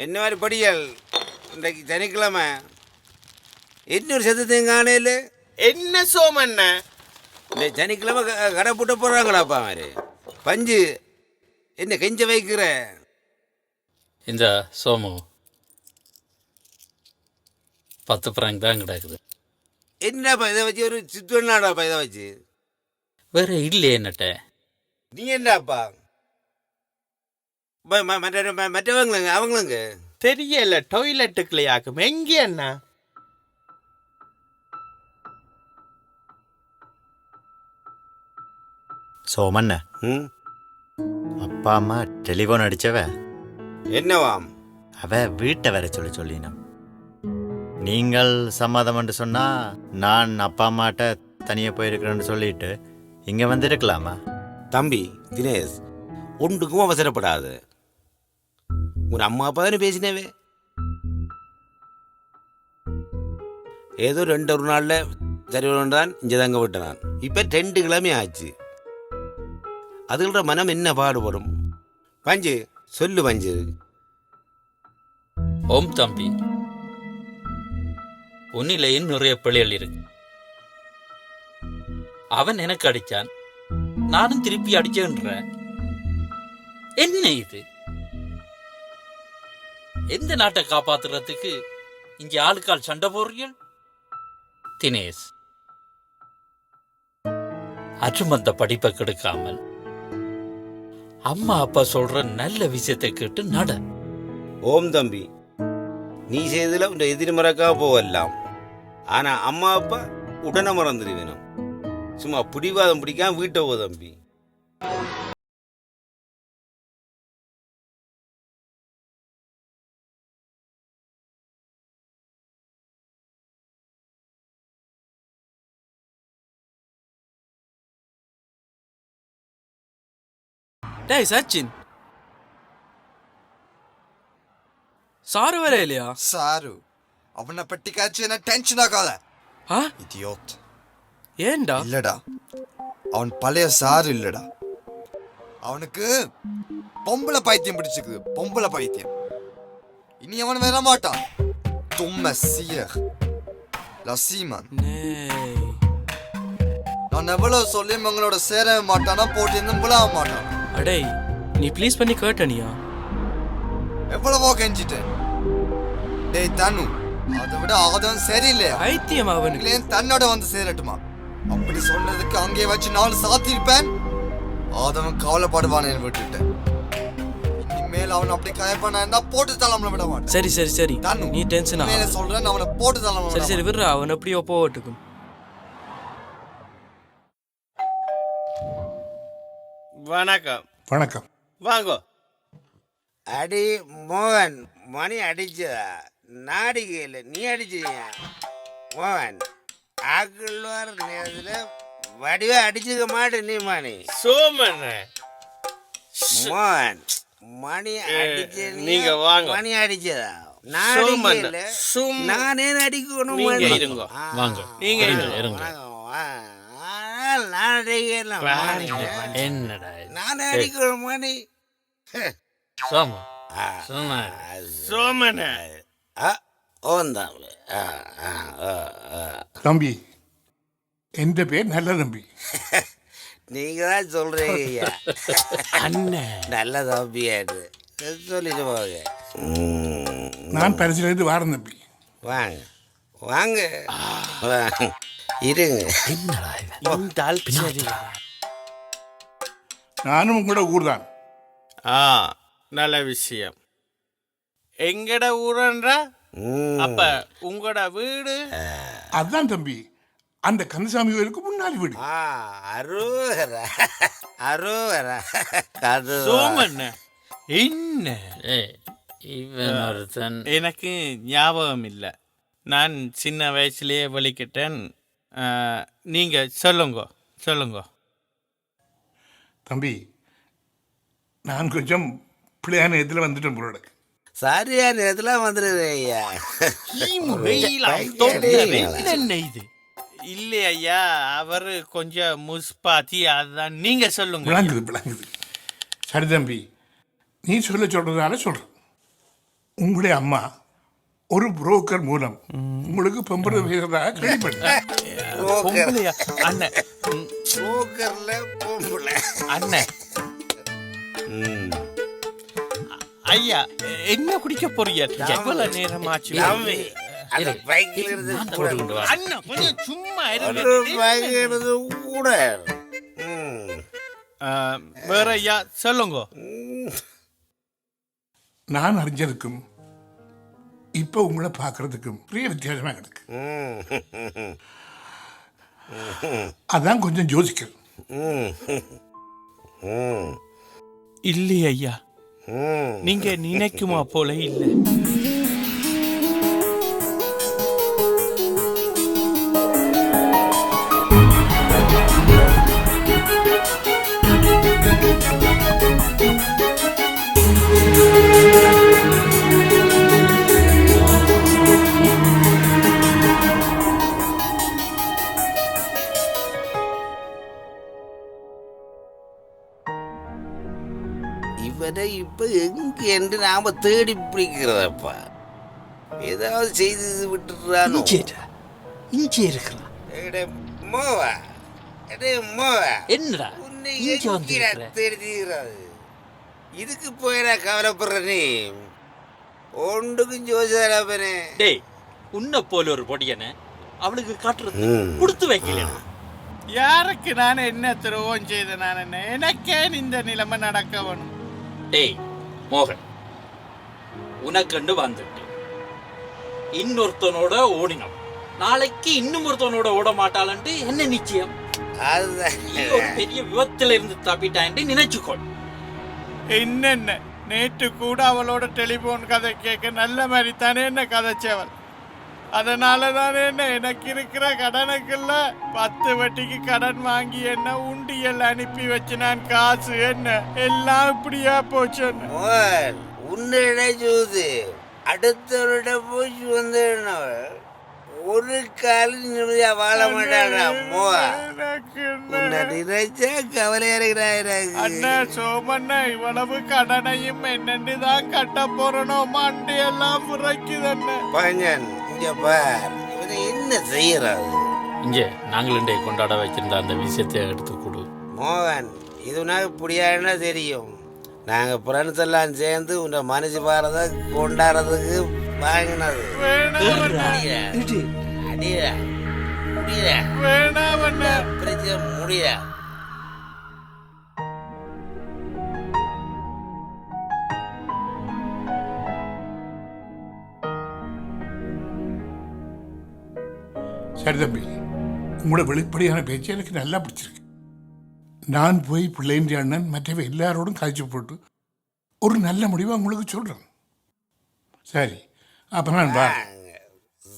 என்ன மாதிரி படிகள் இன்றைக்கு சனிக்கிழமை இன்னொரு சத்தத்தையும் காணையில் என்ன சோமண்ண இந்த சனிக்கிழமை கடை போட்டு போடுறாங்களாப்பா மாதிரி பஞ்சு என்ன கெஞ்ச வைக்கிற இந்த சோமு 10 பிராங்க் தான் கிடக்குது. என்னப்பா இதை வச்சு ஒரு சித்துவனாடாப்பா இதை வச்சு வேற இல்லையே என்னட்ட. நீ என்னப்பா மற்றவங்களுங்க அவங்களுங்க தெரியல டாய்லெட்டுக்குள்ளையாக்கும் எங்கே அண்ணா சோமண்ண ம் அப்பா அம்மா டெலிஃபோன் அடிச்சவ என்னவாம் அவ வீட்டை வர சொல்லினான். நீங்கள் சம்மதம்னு சொன்னா நான் அப்பா அம்மாட்ட தனியாக போயிருக்கிறேன்னு சொல்லிட்டு இங்கே வந்துருக்கலாமா? தம்பி தினேஷ் ஒன்றுக்கும் அவசரப்படாது. உன் அம்மா அப்பா தானே பேசினவே. ஏதோ 2 நாளில் சரிவன் தான் இங்கே தாங்க விட்டனான். இப்போ 2 கிழமை ஆச்சு. அதுகளோட மனம் என்ன பாடுபடும்? பஞ்சு சொல்லு பஞ்சு. ஓம் தம்பி, உன்னிலையும் நிறைய பிள்ளைகள் இருக்கு. அவன் எனக்கு அடிச்சான், நானும் திருப்பி அடிச்சேன்ற. என்ன இது? எந்த நாட்டை காப்பாத்துறதுக்கு இங்க ஆளுக்கால் சண்டை போடுறீர்கள்? தினேஷ், அற்றுமந்த படிப்பை கெடுக்காமல் அம்மா அப்பா சொல்ற நல்ல விஷயத்தை கேட்டு நட. ஓம் தம்பி, நீ செய்ததில் உன் எதிர்மறைக்காக போகலாம். ஆனால் அம்மா அப்பா உடனே மறந்துடுவேணும். சும்மா பிடிவாதம் பிடிக்காம வீட்டை போ தம்பி. டேய் சச்சின், சாரு வர இல்லையா? சாரு அவனை பட்டி காய்ச்சி என்ன டென்ஷன் ஆகாத. ஆ இடியோட். ஏன்டா? இல்லடா, அவன் பழைய சாரு இல்லடா. அவனுக்கு பொம்பளை பைத்தியம் பிடிச்சிக்குது, பொம்பளை பைத்தியம். இனி அவன் வர மாட்டான். தும்ம சீர் லசீமன். நேய், நான் எவ்வளவு சொல்லி உங்களோட சேர மாட்டானா, போட்டு இருந்தும் புலாவ மாட்டான். அடேய் நீ ப்ளீஸ் பண்ணி கேட்டனியா? எவ்வளவோ கெஞ்சிட்டேன். டேய் தனு, அதை விட ஆதவன் சரியில்லையா? பைத்தியம் அவனுக்கு. இல்லையே தன்னோட வந்து சேரட்டுமா? அப்படி சொன்னதுக்கு அங்கே வச்சு 4 சாத்திருப்பேன். ஆதவன் கவலைப்படுவான் விட்டுட்டேன். இனிமேல் அவன் அப்படி கயப்பானா இருந்தா போட்டு தளம்ல விட மாட்டேன். சரி சரி சரி, தனு, நீ டென்ஷன் ஆகாத. சொல்றேன், அவனை போட்டு தளம். சரி சரி விடுறா, அவன் எப்படியோ போகட்டுக்கும். வணக்கம். வணக்கம். வாங்கோ. அடி மோகன், மணி அடிச்சதா? நாடிகையில் நீ அடிச்சியா மோகன்? ஆக்கள் வர நேரத்தில் வடிவா அடிச்சுக்க மாட்டேன் நீ மணி. சோமண்ண மோகன் மணி அடிச்ச நீங்க வாங்க. மணி அடிச்சதா? சோமண்ண, நாடிகையில் நானே அடிக்கணும். நீங்க இருங்க. வாங்க, நீங்க இருங்க. என்னடா இது? நானே அடிக்கணும் மணி. சோமு சொன்ன சோமண்ண ஓந்தான் தம்பி, எந்த பேர் நல்ல தம்பி. நீங்க தான் சொல்றீங்க ஐயா. அண்ணன் நல்ல தம்பியாட்டு சொல்லிட்டு போங்க. நான் பரிசிலிருந்து வாரம் தம்பி. வாங்க வாங்க வாங்க. இருங்க. என்னடா இது? இந்த ஆள் சரி. நானும் உங்களோட ஊர் தான். நல்ல விஷயம். எங்கட ஊரன்றா? அப்ப உங்களோட வீடு? அதுதான் தம்பி, அந்த கந்தசாமி கோயிலுக்கு முன்னாடி வீடு. அரோகரா அரோகரா. சோமண்ண என்ன? இவன் ஒருத்தன். எனக்கு ஞாபகம் இல்லை. நான் சின்ன வயசுலேயே வலிக்கிட்டேன். நீங்க சொல்லுங்க சொல்லுங்க. தம்பி, நான் கொஞ்சம் பிள்ளையான நேரத்தில் வந்துட்டேன் போல. சரியா நேரத்தில் வந்துடுது ஐயா. என்ன இது? இல்லை ஐயா, அவரு கொஞ்சம் முஸ்பாத்தி. அதுதான் நீங்க சொல்லுங்க. விளங்குது விளங்குது. சரி தம்பி, நீ சொல்றதால சொல்ற. உங்களுடைய அம்மா ஒரு புரோக்கர் மூலம் உங்களுக்கு பொம்பளை வீரராக கேள்விப்பட்டேன். பொம்பளையா? அண்ணன் போக்கர்ல பொம்பளை. அண்ணன் ம். ஐயா என்ன குடிக்க போறீங்க? எவ்வளவு நேரமாச்சு? தம்பி, அந்த பைக்கில் இருந்து கூட கொண்டு வா. அண்ணன் கொஞ்சம் சும்மா இருங்க. ஒரு பைக் எடுத்து கூட. ம். வேற ஐயா சொல்லுங்க. நான் அறிஞ்சதுக்கும் இப்போ உங்களை பார்க்கறதுக்கும் பெரிய வித்தியாசமாக இருக்கு. ம். அதான் கொஞ்சம் யோசிக்கிறேன். ம். ம். இல்லையே ஐயா, ம். நீங்க நினைக்குமா போல இல்லை. இவரை இப்ப எங்க என்று நாம தேடி பிடிக்கிறதப்பா. ஏதாவது செய்து விட்டுறானோ? இங்கே இருக்கலாம். எடே மோவா, எடே மோவா, என்னடா உன்னை இங்கே வந்து எங்கடா இருக்கிற? தேடிக்கிறது? இதுக்கு போயிடா கவலைப்படுற நீ? ஒன்றுக்கும் ஜோசியராப்பனே. டேய், உன்னை போல ஒரு பொடியனை அவளுக்கு காட்டுறது ம். கொடுத்து வைக்கல. யாருக்கு நான் என்ன துரோகம் செய்த? நான் என்ன, எனக்கே இந்த நிலைமை நடக்க வேணும். டேய் மோகன், உனக்கண்டு வந்துட்டு இன்னொருத்தனோட ஓடினோம். நாளைக்கு இன்னும் ஒருத்தனோட ஓட மாட்டாளன்ட்டு என்ன நிச்சயம்? அதுதான் நீ ஒரு பெரிய விபத்துல இருந்து தப்பிட்டான்ட்டு நினைச்சுக்கோ. என்னென்ன நேற்று கூட அவளோட டெலிபோன் கதை கேட்க நல்ல மாதிரி தானே என்ன கதைச்சவள். அதனால தானே என்ன எனக்கு இருக்கிற கடனுக்குள்ள 10 வட்டிக்கு கடன் வாங்கி என்ன உண்டியல் அனுப்பி வச்சு நான் காசு என்ன எல்லாம் இப்படியா போச்சு. மோகன், உன்னை ஜோதி அடுத்தவரிடம் போய் வந்துடுனவள் ஒரு காலம் நிம்மதியா வாழ மாட்டாடா. மோகன், உன்னை நினைச்சா கவலையா இருக்கிறாய். அண்ணா சோமண்ணா, இவ்வளவு கடனையும் என்னன்னு தான் கட்ட போறனோ மண்டி எல்லாம் முறைக்குது அண்ணன். பஞ்சன், இங்க பார், இவனை என்ன செய்யறாரு? இங்கே நாங்களுண்டே கொண்டாட வச்சிருந்த அந்த விஷயத்தை எடுத்து கொடு. மோகன், இது உனக்கு புரியாதுன்னா தெரியும். நாங்கள் ஃப்ரெண்ட்ஸ் எல்லாம் சேர்ந்து உன்னை மனசு பாரத கொண்டாடுறதுக்கு வாங்கினது. வேணாம் அண்ணா, அடியா முடியல, வேணாம் அண்ணா. பிரச்சனை முடியல. சரி தம்பி, உங்களோட வெளிப்படையான பேச்சு எனக்கு நல்லா பிடிச்சிருக்கு. நான் போய் பிள்ளைன்ற அண்ணன் மற்றவ எல்லாரோடும் காய்ச்சி போட்டு ஒரு நல்ல முடிவை உங்களுக்கு சொல்கிறேன். சரி, அப்போ நான் வா.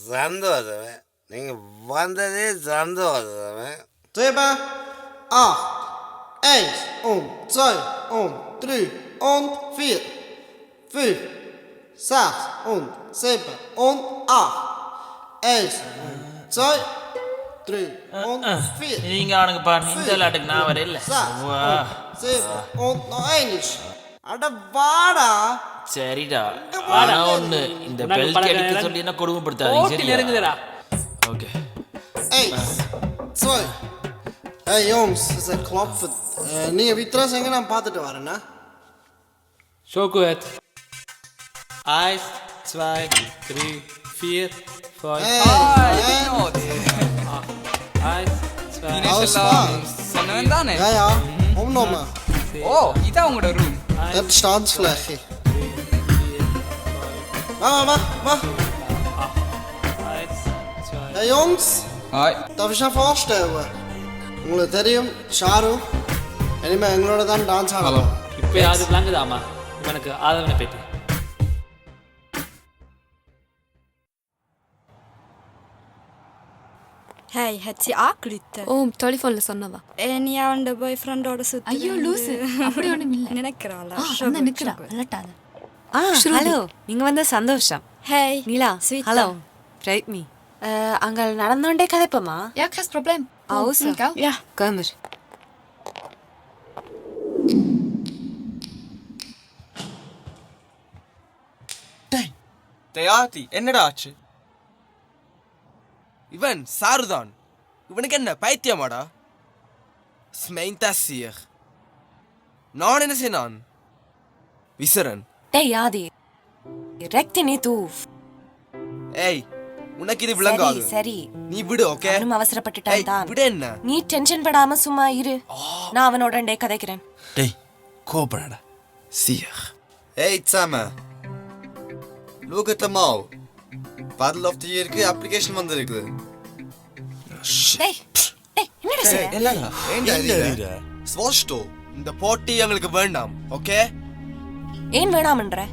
சந்தோஷம், நீங்க வந்ததே சந்தோஷம். 7, 8, 1 und 2 und 3 und 4, 5, 6 und 7 und 8, 1 und 2, 3 und 4, நீங்க அவனுக்கு பாருங்க, இந்த விளையாட்டுக்கு நான் வர இல்ல. 6 und 7 und noch einiges. அட வாடா. சரிடா, ஆனா ஒண்ணு, இந்த பெல்ட் அடிக்க சொல்லி என்ன கொடுமைப்படுத்தாதீங்க, சரியா? Okay. 1, 2. Hey Jungs, es ist klopft. நீங்க வித்ரா செங்க நான் பார்த்துட்டு வரேன்னா. So gut. 1, 2, 3, 4, 5. 1, 2. Ausfahren. Ja, ja. Umnommen. இதான் உங்களோட room. Das Standsfläche. Mach. 1, 2. Hey Jungs, Hi. darf ich noch vorstellen? உங்களுக்கு தெரியும் ஷாரு, இனிமே எங்களோட தான் டான்ஸ் ஆடலாம். இப்போ அது விளங்குதாமா உனக்கு ஆதவனை பற்றி? Hey, hat sie angerufen? ஓ டெலிஃபோன்ல சொன்னவா? நீ அவன் பாய் ஃப்ரெண்டோட சுத்தி ஐயோ லூசு, அப்படி ஒண்ணும் இல்ல. நினைக்கிறாளா? அண்ணா நிக்கிறா, விளட்டாத. ஹலோ, நீங்க வந்த சந்தோஷம். ஹேய் நீலா, Sweet. ஹலோ. Right me. அங்க நடந்தோண்டே கதைப்போமா? Ja, kein Problem. Außer. Ja. Können wir. டேய், தயாதி என்னடா ஆச்சு? இவன் சாருதான். இவனுக்கு என்ன பைத்தியமாடா? ஸ்மெயின்தாசியர். நான் என்ன செய்தான்? விசரன். டேய் யாதி ரெக்தி நீ தூ. ஏய் உனக்கு இது விளங்காது. சரி நீ விடு. ஓகே அவனும் அவசரப்பட்டுட்டான் தான். விடு. என்ன நீ டென்ஷன் படாம சும்மா இரு. நான் அவனோட கதைக்கிறேன். டேய் கோபப்படாத. சியர். ஏய் சாம. Look at the mouth. Battle of the Year application வந்திருக்கு. டேய் டேய் என்னடா செய்ற? இல்லடா. ஏன்டா ஸ்வாஷ்டோ. இந்த போட்டி எங்களுக்கு வேண்டாம். ஓகே? ஏன் வேணாம்ன்ற?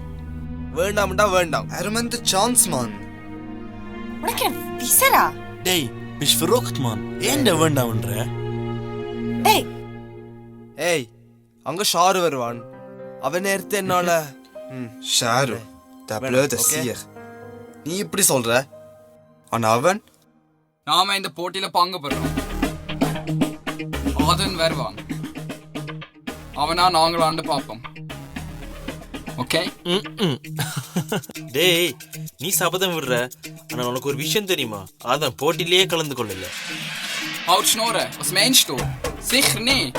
வேண்டாம்டா வேண்டாம். அரமந்த சான்ஸ் மான். உனக்கு விசரா? டேய் பிஷ் ஃபரோக்ட் மான். ஏன்டா வேண்டாம்ன்ற? டேய் ஏய் அங்க ஷாரு வருவான். அவன் நேரத்தை என்னால ஷாரு டப்ளோத சியர். நீ இப்படி சொல்ற? ஆனா அவன் நாம இந்த போட்டியில பங்கு பெறோம். ஆதன் வருவான். அவனா நாங்களாண்டு பார்ப்போம். ஓகே? டேய் நீ சபதம் விடுற. ஆனா உனக்கு ஒரு விஷயம் தெரியுமா? அதான் போட்டிலேயே கலந்து கொள்ளல. Houd snorren, was meinst du? Sicher nicht.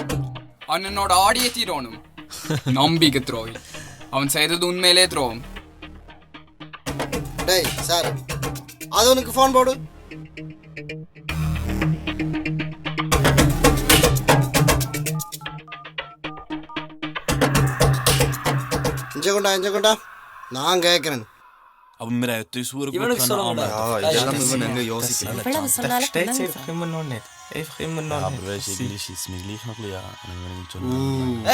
Han er något arget i honom. Nambigetroj. Han säger det unmele trom. டேய் சார் அது உனக்கு ஃபோன் போடு. இஞ்ச கொண்டா நான் கேட்கிறேன். அவன் மேல சூர இவனுக்கு சொல்லுங்க. இதெல்லாம் இவன் எங்க யோசிக்கிறான். இவ்வளவு சொன்னாலும் steeds even immer noch nicht. Einfach immer noch aber nicht. weißt Englisch ist mir gleich noch ja.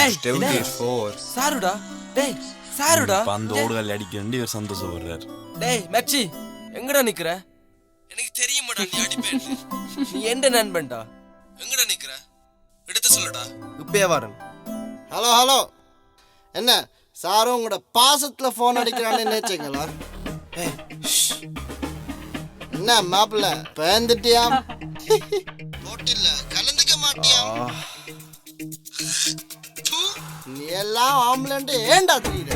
ஏய் Stell dir vor. சாருடா. டேய் சாருடா. பந்து ஓடுகள் அடிக்கண்டி இவர் சந்தோஷப்படுறார். டேய் மச்சி எங்கடா நிக்கிற? எனக்கு தெரியுமாடா நீ அடிப்பேன். நீ எந்த நண்பன்டா? எங்கடா நிக்கிற? எடுத்து சொல்லுடா. இப்பவே வரேன். ஹலோ என்ன சாரும் உங்களோட பாசத்துல ஃபோன் அடிக்கிறான்னு நினைச்சீங்களா? என்ன மாப்பிள்ள பயந்துட்டியா? போட்டில கலந்துக்க மாட்டியா? நீ எல்லாம் ஆம்பளண்ட் ஏண்டா தெரியுற?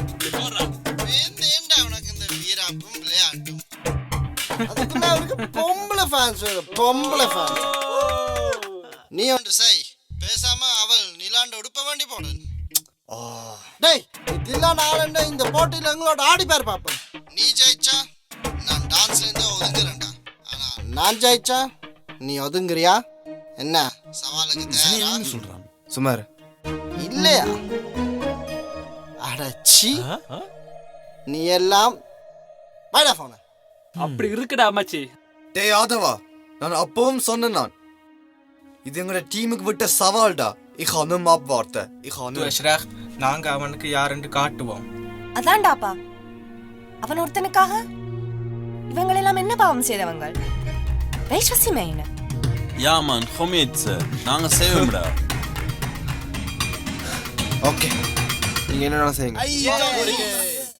ஏண்டா உனக்கு இந்த வீராப்பும் விளையாட்டும்? அதுக்குள்ள அவருக்கு பொம்பளை ஃபேன்ஸ். நீ ஒன்று செய். பேசாம அவள் நிலாண்ட உடுப்ப வேண்டி போடு. டேய் இதெல்லாம் நாளண்ட இந்த போட்டியில எங்களோட ஆடி பேர் பாப்பேன். நீ ஜெயிச்சா நான் டான்ஸ்ல இருந்து ஒதுங்குறேன்டா. ஆனா நான் ஜெயிச்சா நீ ஒதுங்குறியா? என்ன சவாலுக்கு தயாரா? சொல்றான் சுமார் இல்லையா? அடச்சி நீ எல்லாம் வைடா போன. அப்படி இருக்குடா மச்சி. டேய் ஆதவா நான் அப்பவும் சொன்னேன். நான் இது எங்களோட டீமுக்கு விட்ட சவால்டா. Ich kann nicht mehr abwarten. Du hast recht. நாங்க அவனுக்கு யாருன்னு காட்டுவோம். அதான்டாப்பா அவன் ஒருத்தனுக்காக இவங்களெல்லாம் என்ன பாவம் செய்தவங்க? Weißt du, was ich meine? Ja Mann, komm jetzt. நாங்க செய்வோம்டா. ஓகே நீங்க என்ன செய்யுங்க. ஐயா